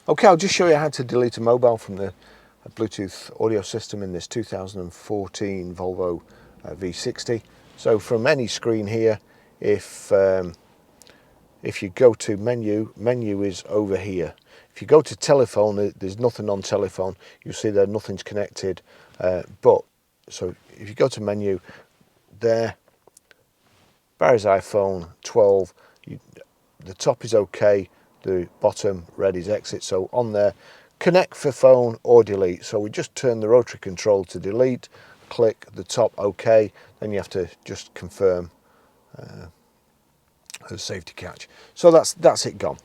Okay, I'll just show you how to delete a mobile from the Bluetooth audio system in this 2014 Volvo V60. So from any screen here, if you go to menu is over here. If you go to telephone, there's nothing on telephone. You'll see there nothing's connected. So if you go to menu, there, Barry's iPhone 12, the top is OK, the bottom red is exit. So on there, connect for phone or delete. So we just turn the rotary control to delete, click the top OK, then you have to just confirm the safety catch. So that's it gone.